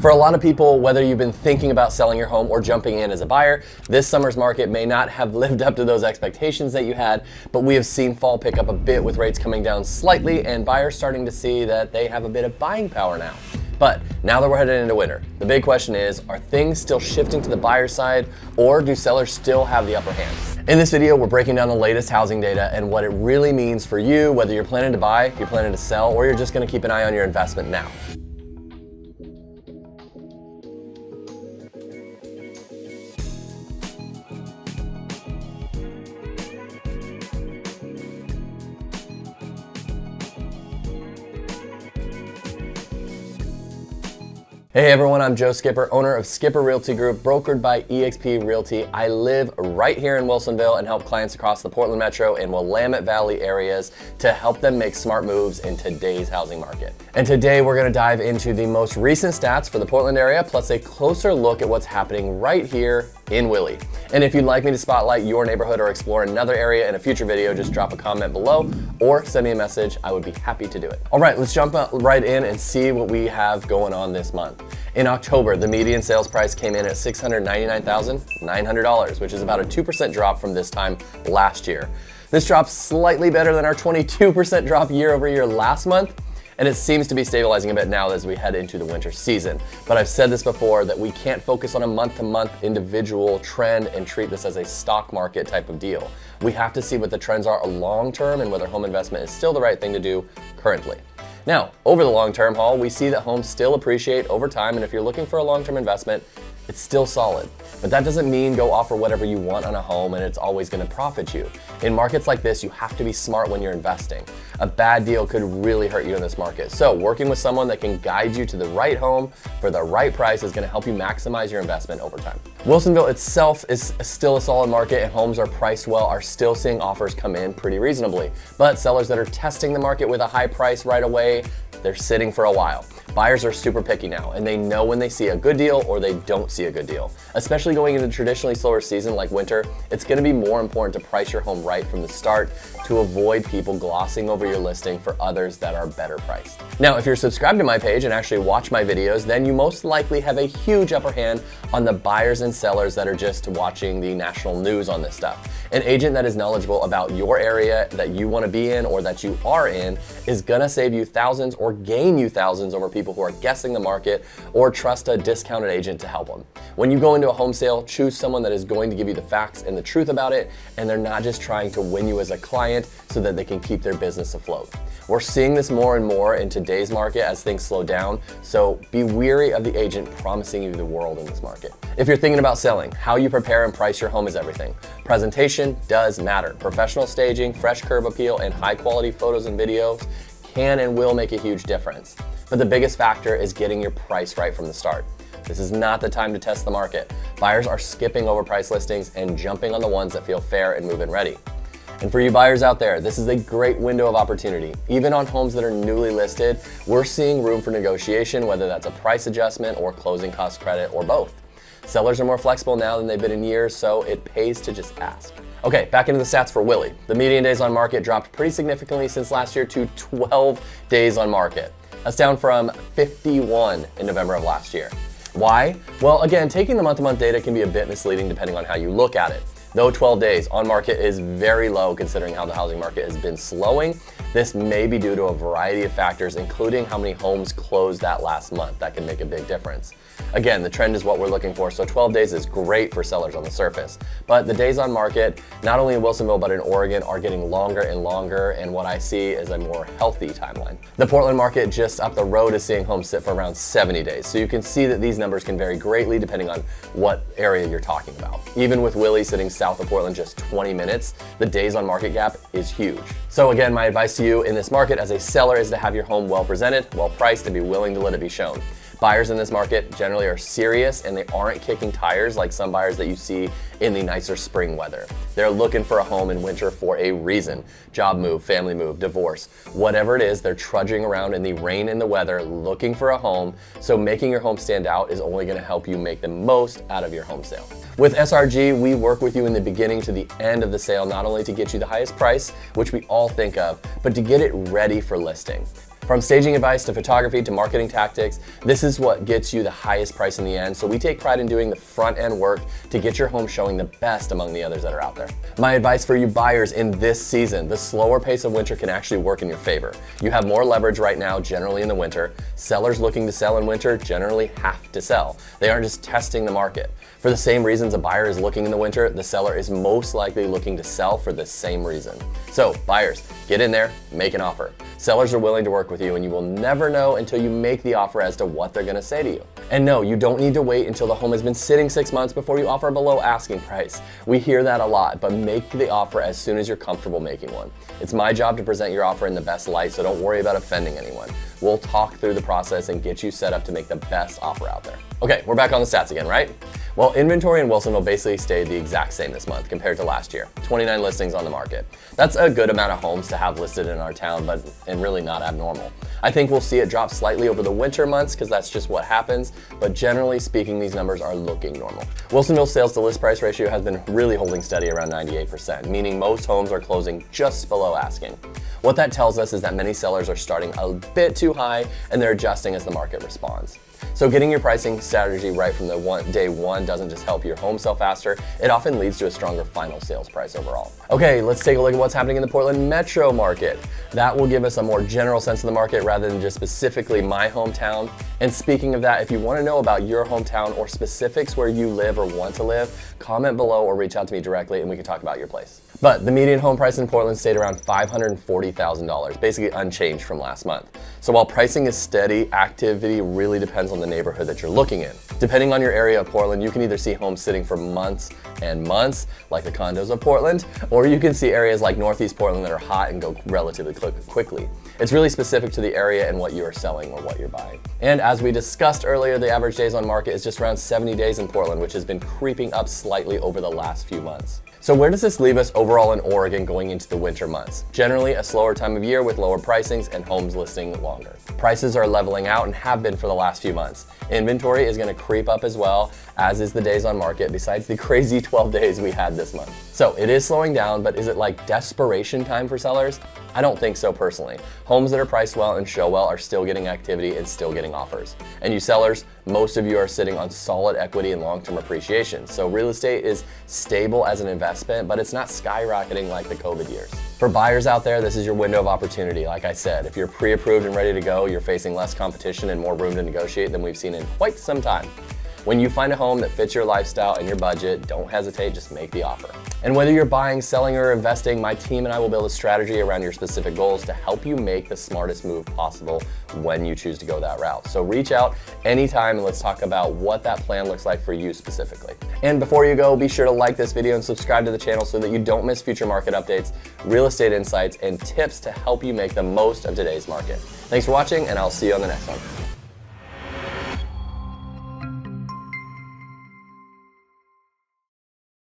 For a lot of people, whether you've been thinking about selling your home or jumping in as a buyer, this summer's market may not have lived up to those expectations that you had, but we have seen fall pick up a bit with rates coming down slightly and buyers starting to see that they have a bit of buying power now. But now that we're headed into winter, the big question is, are things still shifting to the buyer side, or do sellers still have the upper hand? In this video, we're breaking down the latest housing data and what it really means for you, whether you're planning to buy, you're planning to sell, or you're just gonna keep an eye on your investment now. Hey everyone, I'm Joe Skipper, owner of Skipper Realty Group, brokered by eXp Realty. I live right here in Wilsonville and help clients across the Portland Metro and Willamette Valley areas to help them make smart moves in today's housing market. And today we're gonna dive into the most recent stats for the Portland area, plus a closer look at what's happening right here in Willie. And if you'd like me to spotlight your neighborhood or explore another area in a future video, just drop a comment below or send me a message. I would be happy to do it. All right, let's jump right in and see what we have going on this month. In October, the median sales price came in at $699,900, which is about a 2% drop from this time last year. This drop's slightly better than our 22% drop year over year last month, and it seems to be stabilizing a bit now as we head into the winter season. But I've said this before, that we can't focus on a month-to-month individual trend and treat this as a stock market type of deal. We have to see what the trends are long-term and whether home investment is still the right thing to do currently. Now, over the long-term haul, we see that homes still appreciate over time, and if you're looking for a long-term investment, it's still solid. But that doesn't mean go offer whatever you want on a home and it's always gonna profit you. In markets like this, you have to be smart when you're investing. A bad deal could really hurt you in this market. So working with someone that can guide you to the right home for the right price is gonna help you maximize your investment over time. Wilsonville itself is still a solid market and homes are priced well, are still seeing offers come in pretty reasonably. But sellers that are testing the market with a high price right away, they're sitting for a while. Buyers are super picky now, and they know when they see a good deal or they don't see a good deal. Especially going into a traditionally slower season like winter, it's gonna be more important to price your home right from the start to avoid people glossing over your listing for others that are better priced. Now, if you're subscribed to my page and actually watch my videos, then you most likely have a huge upper hand on the buyers and sellers that are just watching the national news on this stuff. An agent that is knowledgeable about your area that you wanna be in or that you are in is gonna save you thousands or gain you thousands over people who are guessing the market or trust a discounted agent to help them. When you go into a home sale, choose someone that is going to give you the facts and the truth about it, and they're not just trying to win you as a client so that they can keep their business afloat. We're seeing this more and more in today's market as things slow down, so be wary of the agent promising you the world in this market. If you're thinking about selling, how you prepare and price your home is everything. Presentation does matter. Professional staging, fresh curb appeal, and high quality photos and videos can and will make a huge difference. But the biggest factor is getting your price right from the start. This is not the time to test the market. Buyers are skipping over price listings and jumping on the ones that feel fair and move-in ready. And for you buyers out there, this is a great window of opportunity. Even on homes that are newly listed, we're seeing room for negotiation, whether that's a price adjustment or closing cost credit or both. Sellers are more flexible now than they've been in years, so it pays to just ask. Okay, back into the stats for Willie. The median days on market dropped pretty significantly since last year to 12 days on market. That's down from 51 in November of last year. Why? Well, again, taking the month-to-month data can be a bit misleading depending on how you look at it. Though 12 days on market is very low considering how the housing market has been slowing, this may be due to a variety of factors, including how many homes closed that last month. That can make a big difference. Again, the trend is what we're looking for, so 12 days is great for sellers on the surface. But the days on market, not only in Wilsonville but in Oregon, are getting longer and longer, and what I see is a more healthy timeline. The Portland market just up the road is seeing homes sit for around 70 days, so you can see that these numbers can vary greatly depending on what area you're talking about. Even with Willie sitting south of Portland just 20 minutes, the days on market gap is huge. So again, my advice to you in this market as a seller is to have your home well presented, well priced, and be willing to let it be shown. Buyers in this market generally are serious and they aren't kicking tires like some buyers that you see in the nicer spring weather. They're looking for a home in winter for a reason. Job move, family move, divorce, whatever it is, they're trudging around in the rain and the weather looking for a home. So making your home stand out is only gonna help you make the most out of your home sale. With SRG, we work with you in the beginning to the end of the sale, not only to get you the highest price, which we all think of, but to get it ready for listing. From staging advice to photography to marketing tactics, this is what gets you the highest price in the end, so we take pride in doing the front end work to get your home showing the best among the others that are out there. My advice for you buyers in this season, the slower pace of winter can actually work in your favor. You have more leverage right now, generally in the winter. Sellers looking to sell in winter generally have to sell. They aren't just testing the market. For the same reasons a buyer is looking in the winter, the seller is most likely looking to sell for the same reason. So buyers, get in there, make an offer. Sellers are willing to work with you, and you will never know until you make the offer as to what they're gonna say to you. And no, you don't need to wait until the home has been sitting 6 months before you offer below asking price. We hear that a lot, but make the offer as soon as you're comfortable making one. It's my job to present your offer in the best light, so don't worry about offending anyone. We'll talk through the process and get you set up to make the best offer out there. Okay, we're back on the stats again, right? Well, inventory in Wilsonville basically stayed the exact same this month compared to last year. 29 listings on the market. That's a good amount of homes to have listed in our town, and really not abnormal. I think we'll see it drop slightly over the winter months because that's just what happens, but generally speaking, these numbers are looking normal. Wilsonville's sales to list price ratio has been really holding steady around 98%, meaning most homes are closing just below asking. What that tells us is that many sellers are starting a bit too high and they're adjusting as the market responds. So getting your pricing strategy right from day one doesn't just help your home sell faster, it often leads to a stronger final sales price overall. Okay, let's take a look at what's happening in the Portland metro market. That will give us a more general sense of the market rather than just specifically my hometown. And speaking of that, if you want to know about your hometown or specifics where you live or want to live, comment below or reach out to me directly and we can talk about your place. But the median home price in Portland stayed around $540,000, basically unchanged from last month. So while pricing is steady, activity really depends on the neighborhood that you're looking in. Depending on your area of Portland, you can either see homes sitting for months and months, like the condos of Portland, or you can see areas like Northeast Portland that are hot and go relatively quickly. It's really specific to the area and what you are selling or what you're buying. And as we discussed earlier, the average days on market is just around 70 days in Portland, which has been creeping up slightly over the last few months. So where does this leave us overall in Oregon going into the winter months? Generally a slower time of year with lower pricings and homes listing longer. Prices are leveling out and have been for the last few months. Inventory is going to creep up as well, as is the days on market, besides the crazy 12 days we had this month. So it is slowing down, but is it like desperation time for sellers? I don't think so personally. Homes that are priced well and show well are still getting activity and still getting offers. And you sellers, most of you are sitting on solid equity and long-term appreciation. So real estate is stable as an investment, but it's not skyrocketing like the COVID years. For buyers out there, this is your window of opportunity. Like I said, if you're pre-approved and ready to go, you're facing less competition and more room to negotiate than we've seen in quite some time. When you find a home that fits your lifestyle and your budget, don't hesitate, just make the offer. And whether you're buying, selling, or investing, my team and I will build a strategy around your specific goals to help you make the smartest move possible when you choose to go that route. So reach out anytime and let's talk about what that plan looks like for you specifically. And before you go, be sure to like this video and subscribe to the channel so that you don't miss future market updates, real estate insights, and tips to help you make the most of today's market. Thanks for watching, and I'll see you on the next one.